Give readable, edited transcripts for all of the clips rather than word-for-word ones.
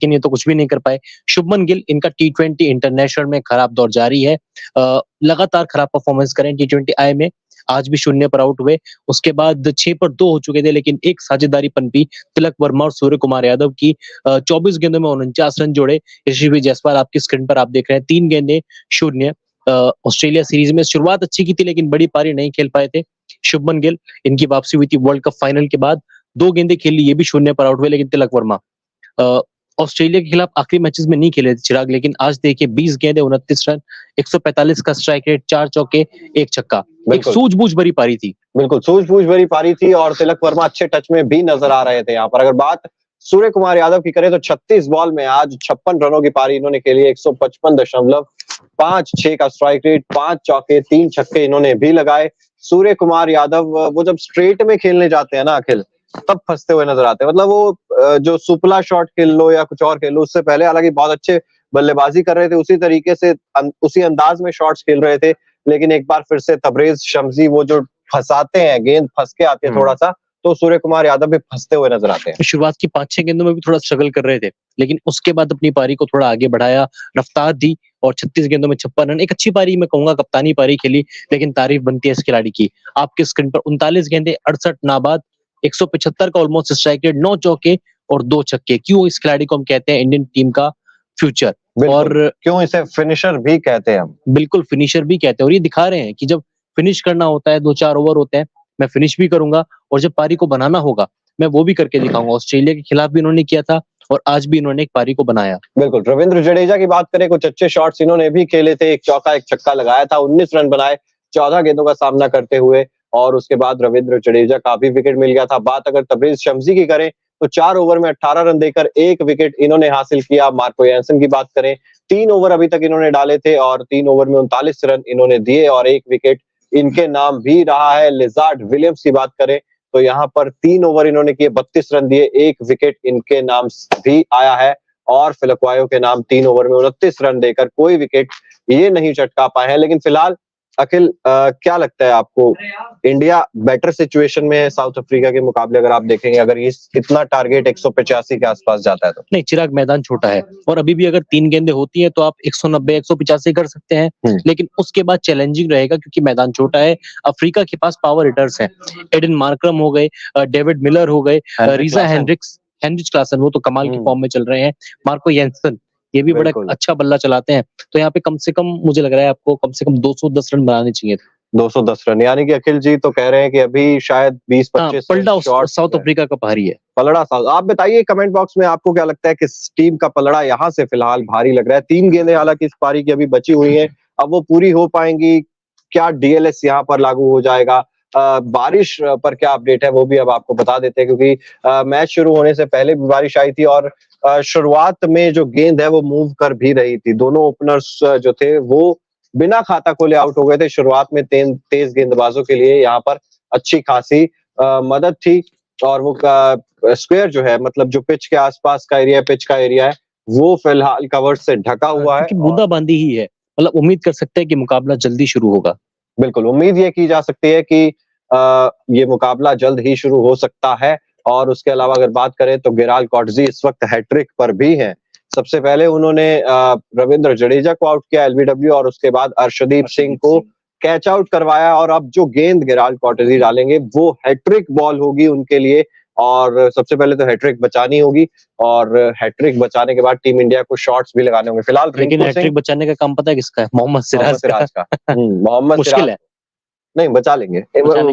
छक्के नहीं तो कुछ भी नहीं कर पाए। शुभमन गिल, इनका टी20 इंटरनेशनल में खराब दौर जारी है। लगातार खराब परफॉर्मेंस करें टी20 आई में, आज भी 0 पर आउट हुए। उसके बाद 6 पर 2 हो चुके थे, लेकिन एक साझेदारी पनपी तिलक वर्मा और सूर्य कुमार यादव की। 24 गेंदों में 49 रन जोड़े। यशस्वी जायसवाल आपकी स्क्रीन पर आप देख रहे हैं, 3 गेंदें 0। ऑस्ट्रेलिया सीरीज में शुरुआत अच्छी की थी, लेकिन बड़ी पारी नहीं खेल पाए थे। शुभमन गिल, इनकी वापसी हुई थी वर्ल्ड कप फाइनल के बाद, 2 गेंदें खेली, ये भी 0 पर आउट हुए। लेकिन तिलक वर्मा ऑस्ट्रेलिया के खिलाफ आखिरी मैचेस में नहीं खेले थे चिराग, लेकिन आज देखिए 20 गेंदें 29 रन, 145 का स्ट्राइक रेट, 4 चौके 1 छक्का। एक सूझबूझ भरी पारी थी। बिल्कुल सूझबूझ भरी पारी थी और तिलक वर्मा अच्छे टच में भी नजर आ रहे थे। यहाँ पर अगर बात सूर्य कुमार यादव की करें तो 36 बॉल में आज 56 रनों की पारी इन्होंने खेली, 155.56 का स्ट्राइक रेट, 5 चौके 3 छक्के इन्होंने भी लगाए। सूर्य कुमार यादव वो जब स्ट्रेट में खेलने जाते हैं ना अखिल, तब फंसते हुए नजर आते हैं। मतलब वो जो सुपला शॉट खेल लो या कुछ और खेल लो, उससे पहले हालांकि बहुत अच्छे बल्लेबाजी कर रहे थे, उसी तरीके से उसी अंदाज में शॉट्स खेल रहे थे, लेकिन एक बार फिर से तबरेज शम्सी वो जो फंसाते हैं, गेंद फंस के आती है थोड़ा सा, तो सूर्य कुमार यादव भी फंसते हुए नजर आते हैं। शुरुआत की 5-6 गेंदों में भी थोड़ा स्ट्रगल कर रहे थे, लेकिन उसके बाद अपनी पारी को थोड़ा आगे बढ़ाया, रफ्तार दी और 36 गेंदों में 56 रन, एक अच्छी पारी मैं कहूंगा, कप्तानी पारी खेली, लेकिन तारीफ बनती है इस खिलाड़ी की। आपके स्क्रीन पर 39 गेंदें 68 नाबाद, 175 का ऑलमोस्ट स्ट्राइक रेट, 9 चौके और 2 छक्के। क्यों इस खिलाड़ी को हम कहते हैं इंडियन टीम का फ्यूचर, और क्यों इसे फिनिशर भी कहते हैं हम? बिल्कुल फिनिशर भी कहते हैं, और ये दिखा रहे हैं कि जब फिनिश करना होता है, 2-4 ओवर होते हैं, मैं फिनिश भी करूंगा, और जब पारी को बनाना होगा मैं वो भी करके दिखाऊंगा। ऑस्ट्रेलिया के खिलाफ भी इन्होंने किया था और आज भी इन्होंने एक पारी को बनाया। बिल्कुल। रविंद्र जडेजा की बात करें, कुछ अच्छे शॉट्स इन्होंने भी खेले थे, 1 चौका 1 छक्का लगाया था, 19 रन बनाए 14 गेंदों का सामना करते हुए, और उसके बाद रविंद्र जडेजा का भी विकेट मिल गया था। बात अगर तबरेज शम्सी की करें तो 4 ओवर में 18 रन देकर 1 विकेट इन्होंने हासिल किया। मार्को यान्सन की बात करें, 3 ओवर अभी तक इन्होंने डाले थे और 3 ओवर में 39 रन इन्होंने दिए और 1 विकेट इनके नाम भी रहा है। लिजार्ड विलियम्स की बात करें तो यहाँ पर 3 ओवर इन्होंने किए, 32 रन दिए, 1 विकेट इनके नाम भी आया है। और फिलकवायो के नाम 3 ओवर में 29 रन देकर कोई विकेट ये नहीं चटका पाए हैं। लेकिन फिलहाल अखिल, क्या लगता है आपको, इंडिया बेटर सिचुएशन में है साउथ अफ्रीका के मुकाबले? अगर आप देखेंगे, अगर ये इतना टारगेट 185 के आसपास जाता है तो? नहीं चिराग, मैदान छोटा है और अभी भी अगर 3 गेंदें होती है तो आप 190 185 कर सकते हैं, लेकिन उसके बाद चैलेंजिंग रहेगा क्योंकि मैदान छोटा है। अफ्रीका के पास पावर हिटर्स हैं, एडन मार्करम हो गए, डेविड मिलर हो गए, रीजा हेनरिच क्लासन, वो तो कमाल की फॉर्म में चल रहे हैं, मार्को यान्सन, ये भी बड़ा अच्छा बल्ला चलाते हैं। तो यहाँ पे कम से कम मुझे लग रहा है आपको कम से कम 210 रन बनाने चाहिए। 210 रन, यानी कि अखिल जी तो कह रहे हैं कि अभी शायद 20-25 पलड़ा साउथ अफ्रीका का भारी है। पलड़ा साउथ, आप बताइए कमेंट बॉक्स में आपको क्या लगता है किस टीम का पलड़ा यहाँ से फिलहाल भारी लग रहा है? 3 गेंदें हालांकि इस पारी की अभी बची हुई हैं, अब वो पूरी हो पाएंगी? क्या डीएलएस यहाँ पर लागू हो जाएगा? बारिश पर क्या अपडेट है वो भी अब आपको बता देते हैं, क्योंकि मैच शुरू होने से पहले भी बारिश आई थी और शुरुआत में जो गेंद है वो मूव कर भी रही थी। दोनों ओपनर्स जो थे वो बिना खाता खोले आउट हो गए थे। शुरुआत में तेज गेंदबाजों के लिए यहाँ पर अच्छी खासी मदद थी, और वो स्क्वायर जो है, मतलब जो पिच के आसपास का एरिया, पिच का एरिया है, वो फिलहाल कवर से ढका हुआ है, बूंदाबांदी ही है। मतलब उम्मीद कर सकते हैं कि मुकाबला जल्दी शुरू होगा। बिल्कुल, उम्मीद ये की जा सकती है कि ये मुकाबला जल्द ही शुरू हो सकता है। और उसके अलावा अगर बात करें तो गेराल्ड कॉटजी इस वक्त हैट्रिक पर भी हैं। सबसे पहले उन्होंने रविंद्र जडेजा को आउट किया एलबीडब्ल्यू, और उसके बाद अर्शदीप सिंह को कैच आउट करवाया। और अब जो गेंद गेराल्ड कॉटजी डालेंगे वो हैट्रिक बॉल होगी उनके लिए, और सबसे पहले तो हैट्रिक बचानी होगी, और हैट्रिक बचाने के बाद टीम इंडिया को शॉट्स भी लगाने होंगे। फिलहाल लेकिन हैट्रिक बचाने का काम पता है किसका है? मोहम्मद सिराज का। मोहम्मद सिराज नहीं बचा लेंगे,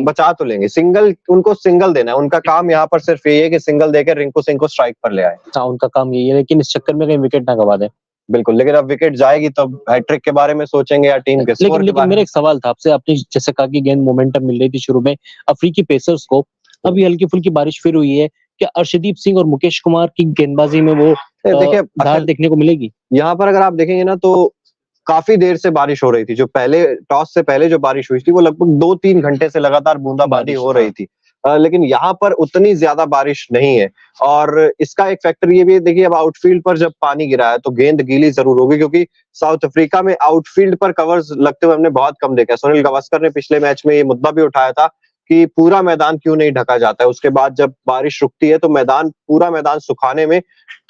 बचा तो लेंगे। सिंगल, उनको सिंगल देना है, उनका काम यहाँ पर सिर्फ ये है कि सिंगल देकर रिंकू सिंह को स्ट्राइक पर ले आए। हाँ, उनका काम यही है, लेकिन इस चक्कर में कहीं विकेट ना गवा दे। बिल्कुल, लेकिन अब विकेट जाएगी तब हैट्रिक के बारे में सोचेंगे या टीम के स्कोर के बारे में? मेरा एक सवाल था आपसे, आपने जैसे कहा कि गेंद मोमेंटम मिल रही थी शुरू में अफ्रीकी पेसर्स को, अभी हल्की फुल्की बारिश फिर हुई है, क्या अर्शदीप सिंह और मुकेश कुमार की गेंदबाजी में वो देखिए धार देखने को मिलेगी? यहाँ पर अगर आप देखेंगे ना तो काफी देर से बारिश हो रही थी। जो पहले टॉस से पहले जो बारिश हुई थी वो लगभग 2-3 घंटे से लगातार बूंदाबांदी हो रही थी, लेकिन यहाँ पर उतनी ज्यादा बारिश नहीं है। और इसका एक फैक्टर ये भी देखिए, अब आउटफील्ड पर जब पानी गिरा है तो गेंद गीली जरूर होगी, क्योंकि साउथ अफ्रीका में आउटफील्ड पर कवर्स लगते हुए हमने बहुत कम देखा है। सुनील गावस्कर ने पिछले मैच में ये मुद्दा भी उठाया था कि पूरा मैदान क्यों नहीं ढका जाता है। उसके बाद जब बारिश रुकती है तो पूरा मैदान सुखाने में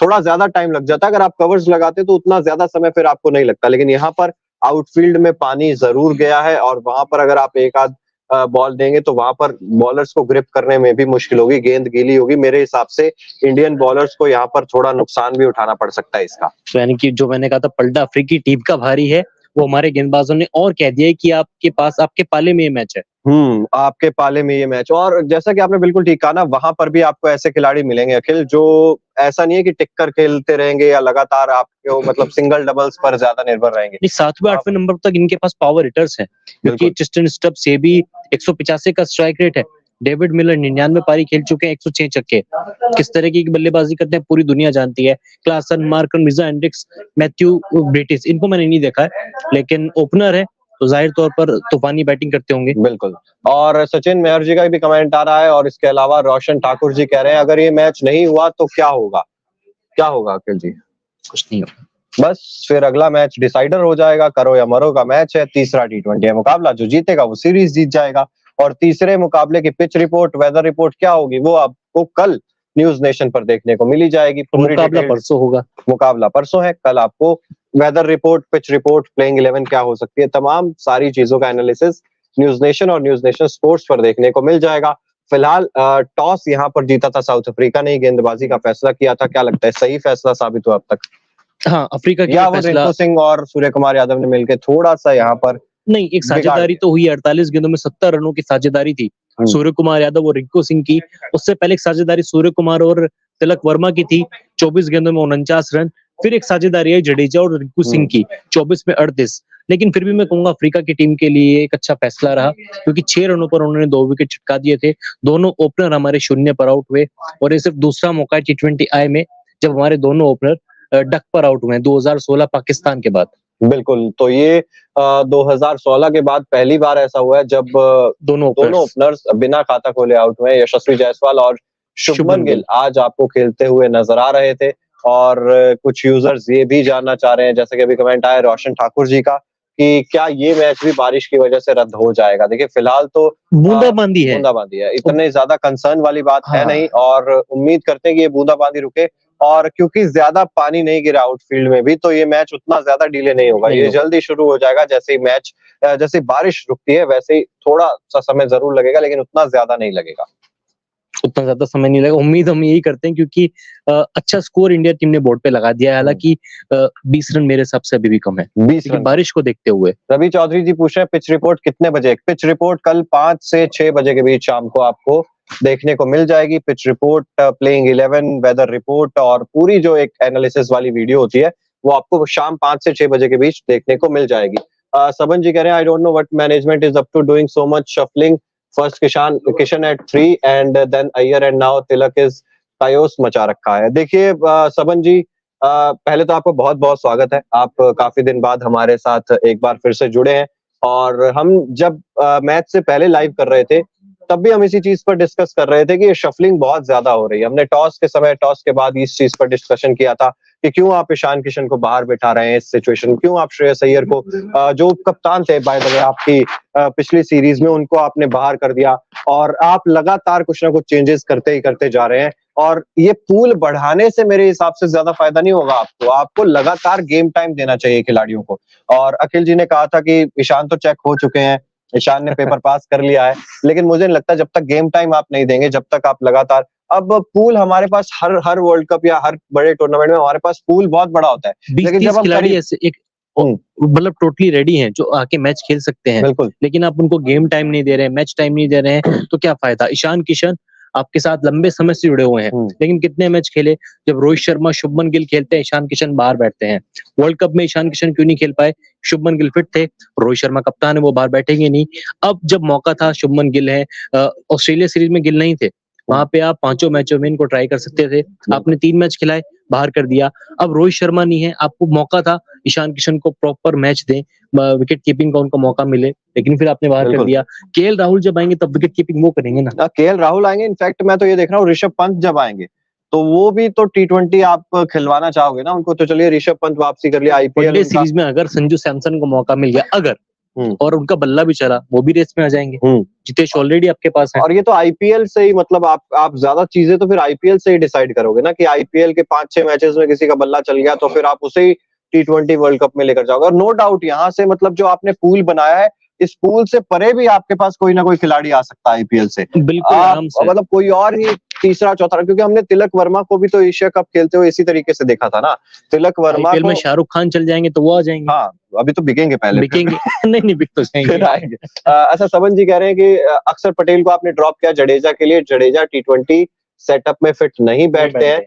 थोड़ा ज्यादा टाइम लग जाता है। अगर आप कवर्स लगाते तो उतना ज्यादा समय फिर आपको नहीं लगता, लेकिन यहाँ पर आउटफील्ड में पानी जरूर गया है और वहां पर अगर आप एक आध बॉल देंगे तो वहां पर बॉलर्स को ग्रिप करने में भी मुश्किल होगी, गेंद गीली होगी। मेरे हिसाब से इंडियन बॉलर्स को यहाँ पर थोड़ा नुकसान भी उठाना पड़ सकता है इसका। तो यानी कि जो मैंने कहा था पलटा अफ्रीकी टीम का भारी है, वो हमारे गेंदबाजों ने और कह दिया है कि आपके पाले में ये मैच है। आपके पाले में ये मैच। और जैसा कि आपने बिल्कुल ठीक कहा ना, वहां पर भी आपको ऐसे खिलाड़ी मिलेंगे अखिल, जो ऐसा नहीं है कि टिक कर खेलते रहेंगे या लगातार आपको मतलब सिंगल डबल्स पर ज्यादा निर्भर रहेंगे। नहीं, 7वें 8वें नंबर तक इनके पास पावर हिटर्स हैं, क्योंकि ट्रिस्टन स्टब्स से भी 185 का स्ट्राइक रेट है। डेविड मिलर 99 पारी खेल चुके हैं, 106 छक्के। किस तरह की बल्लेबाजी करते हैं पूरी दुनिया जानती है। क्लासन, मार्कन, मिजा एंड्रिक्स, मैथ्यू ब्रिटिश, इनको मैंने नहीं देखा है, लेकिन ओपनर है तो जाहिर तौर पर तूफानी बैटिंग करते होंगे। बिल्कुल। और सचिन मेहर जी का भी कमेंट आ रहा है, और इसके अलावा रोशन ठाकुर जी कह रहे हैं अगर ये मैच नहीं हुआ तो क्या होगा? क्या होगा अखिल जी? कुछ नहीं होगा, बस फिर अगला मैच डिसाइडर हो जाएगा, करो या मरो का मैच है। तीसरा T20 मुकाबला, जो जीतेगा वो सीरीज जीत जाएगा। और तीसरे मुकाबले की पिच रिपोर्ट, वेदर रिपोर्ट क्या होगी वो आपको कल न्यूज नेशन पर देखने को मिली जाएगी। मुकाबला परसों होगा। मुकाबला परसों है, कल आपको weather report, pitch report, playing 11 क्या हो सकती है, तमाम सारी चीजों का एनालिसिस न्यूज नेशन और न्यूज नेशन स्पोर्ट्स पर देखने को मिल जाएगा। फिलहाल टॉस यहाँ पर जीता था साउथ अफ्रीका ने, गेंदबाजी का फैसला किया था। क्या लगता है, सही फैसला साबित हुआ अब तक? हाँ, अफ्रीका के या वो फैसला रिंकू सिंह और सूर्य कुमार यादव ने मिलकर थोड़ा सा यहाँ पर नहीं, एक साझेदारी तो हुई। 48 गेंदों में 70 रनों की साझेदारी थी सूर्य कुमार यादव और रिंकू सिंह की। उससे पहले एक साझेदारी सूर्य कुमार और तिलक वर्मा की थी, 24 गेंदों में 49 रन। फिर एक साझेदारी है जडेजा और रिंकू सिंह की, 24 में 38। लेकिन फिर भी मैं कहूंगा अफ्रीका की टीम के लिए एक अच्छा फैसला रहा, क्योंकि 6 रनों पर उन्होंने 2 विकेट छिटका दिए थे। दोनों ओपनर हमारे शून्य पर आउट हुए, और ये सिर्फ दूसरा मौका है T20I में जब हमारे दोनों ओपनर डक पर आउट हुए हैं, 2016 पाकिस्तान के बाद। बिल्कुल, तो ये 2016 के बाद पहली बार ऐसा हुआ है जब दोनों ओपनर्स बिना खाता खोले आउट हुए। यशस्वी जायसवाल और शुभमन गिल आज आपको खेलते हुए नजर आ रहे थे। और कुछ यूजर्स ये भी जानना चाह रहे हैं, जैसे कि अभी कमेंट आया रोशन ठाकुर जी का, कि क्या ये मैच भी बारिश की वजह से रद्द हो जाएगा? देखिए फिलहाल तो बूंदाबांदी है, इतने ज्यादा कंसर्न वाली बात है नहीं, और उम्मीद करते हैं कि ये बूंदाबांदी रुके। और क्योंकि ज्यादा पानी नहीं गिरा आउटफील्ड में भी, तो ये मैच उतना ज्यादा डिले नहीं होगा, ये जल्दी शुरू हो जाएगा। जैसे बारिश रुकती है वैसे ही थोड़ा सा समय जरूर लगेगा, लेकिन उतना ज्यादा नहीं लगेगा। उतना ज्यादा समय नहीं लगेगा, उम्मीद हम यही करते हैं, क्योंकि अच्छा स्कोर इंडिया टीम ने बोर्ड पे लगा दिया है। हालांकि 20 रन मेरे हिसाब से अभी भी कम है, 20 रन बारिश को देखते हुए। रवि चौधरी जी पूछ रहे हैं पिच रिपोर्ट कितने बजे? पिच रिपोर्ट कल 5 से 6 बजे के बीच शाम को आपको देखने को मिल जाएगी। Pitch report, playing 11, weather report और पूरी जो एक एनालिसिस वाली वीडियो होती है वो आपको शाम 5 से 6 बजे के बीच देखने को मिल जाएगी। सबन जी कह रहे हैं I don't know what management is up to doing so much shuffling, first Kishan at 3 and then Iyer and now Tilak is chaos मचा रखा है। देखिए सबन जी, पहले तो आपको बहुत बहुत स्वागत है। आप काफी दिन बाद हमारे साथ एक बार फिर से जुड़े हैं, और हम जब मैच से पहले लाइव कर रहे थे तब भी हम इसी चीज पर डिस्कस कर रहे थे कि ये शफलिंग बहुत ज्यादा हो रही है। हमने टॉस के बाद इस चीज पर डिस्कशन किया था कि क्यों आप ईशान किशन को बाहर बैठा रहे हैं इस सिचुएशन में, क्यों आप श्रेयस अय्यर को जो कप्तान थे बाय द वे आपकी पिछली सीरीज में, उनको आपने बाहर कर दिया। और आप लगातार कुछ ना कुछ चेंजेस करते ही करते जा रहे हैं, और ये पूल बढ़ाने से मेरे हिसाब से ज्यादा फायदा नहीं होगा आपको लगातार गेम टाइम देना चाहिए खिलाड़ियों को। और अखिल जी ने कहा था कि ईशान तो चेक हो चुके हैं, ईशान ने पेपर पास कर लिया है, लेकिन मुझे नहीं लगता जब तक गेम टाइम आप नहीं देंगे, जब तक आप लगातार, अब पूल हमारे पास हर वर्ल्ड कप या हर बड़े टूर्नामेंट में हमारे पास पूल बहुत बड़ा होता है, लेकिन जब हम खिलाड़ी ऐसे एक मतलब टोटली रेडी हैं जो आके मैच खेल सकते हैं, लेकिन आप उनको गेम टाइम नहीं दे रहे हैं, मैच टाइम नहीं दे रहे हैं, तो क्या फायदा? ईशान किशन आपके साथ लंबे समय से जुड़े हुए हैं, लेकिन कितने मैच खेले? जब रोहित शर्मा, शुभमन गिल खेलते हैं, ईशान किशन बाहर बैठते हैं। वर्ल्ड कप में ईशान किशन क्यों नहीं खेल पाए? शुभमन गिल फिट थे, रोहित शर्मा कप्तान है, वो बाहर बैठेंगे नहीं। अब जब मौका था, शुभमन गिल है, ऑस्ट्रेलिया सीरीज में गिल नहीं थे, वहां पे आप 5 मैचों में इनको ट्राई कर सकते थे, आपने 3 मैच खिलाए, बाहर कर दिया। अब रोहित शर्मा नहीं है, आपको मौका था ईशान किशन को प्रॉपर मैच दें, विकेट कीपिंग का उनको मौका मिले, लेकिन फिर आपने बाहर कर दिया। केएल राहुल जब आएंगे तब विकेट कीपिंग वो करेंगे ना। केएल राहुल आएंगे, इनफैक्ट मैं तो ये देख रहा हूँ ऋषभ पंत जब आएंगे तो वो भी तो T20 आप खिलवाना चाहोगे ना उनको, तो चलिए ऋषभ पंत वापसी कर लिया। आईपीएल सीरीज में अगर संजू सैमसन को मौका मिल गया, अगर और उनका बल्ला भी चला, वो भी रेस में आ जाएंगे। जितेश ऑलरेडी आपके पास है। और ये तो आईपीएल से ही, मतलब आप ज्यादा चीजें तो फिर आईपीएल से ही डिसाइड करोगे ना, कि आईपीएल के 5-6 मैचेस में किसी का बल्ला चल गया तो फिर आप उसे ही T20 वर्ल्ड कप में लेकर जाओगे। और नो डाउट यहाँ से, मतलब जो आपने पूल बनाया है, इस पूल से परे भी आपके पास कोई ना कोई खिलाड़ी आ सकता है आईपीएल से, बिल्कुल आराम से। मतलब कोई और ही तीसरा चौथा, क्योंकि हमने तिलक वर्मा को भी तो एशिया कप खेलते हुए इसी तरीके से देखा था ना। तिलक वर्मा आईपीएल को में शाहरुख खान चल जाएंगे तो वो आ जाएंगे। हाँ, अभी तो बिकेंगे पहले, बिकेंगे नहीं बिक तो फिर जाएंगे। आएंगे। अच्छा, सबन जी कह रहे हैं कि अक्षर पटेल को आपने ड्रॉप किया जडेजा के लिए, जडेजा T20 सेटअप में फिट नहीं बैठते हैं।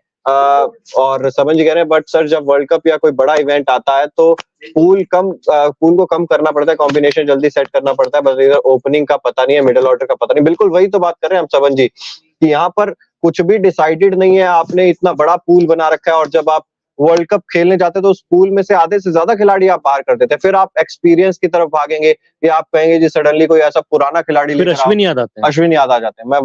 और सबन जी कह रहे हैं बट सर, जब वर्ल्ड कप या कोई बड़ा इवेंट आता है तो पूल को कम करना पड़ता है, कॉम्बिनेशन जल्दी सेट करना पड़ता है, बस इधर ओपनिंग का पता नहीं है, मिडिल ऑर्डर का पता नहीं। बिल्कुल वही तो बात कर रहे हैं हम सबन जी, कि यहाँ पर कुछ भी डिसाइडेड नहीं है। आपने इतना बड़ा पूल बना रखा है, और जब आप वर्ल्ड कप खेलने जाते हैं तो उस पूल में से आधे से ज्यादा खिलाड़ी आप बाहर कर देते हैं। फिर आप एक्सपीरियंस की तरफ भागेंगे, या आप कहेंगे जी सडनली कोई ऐसा पुराना खिलाड़ी फिर लेकर आओ। अश्विन याद आता है। अश्विन याद आ जाते हैं। मैं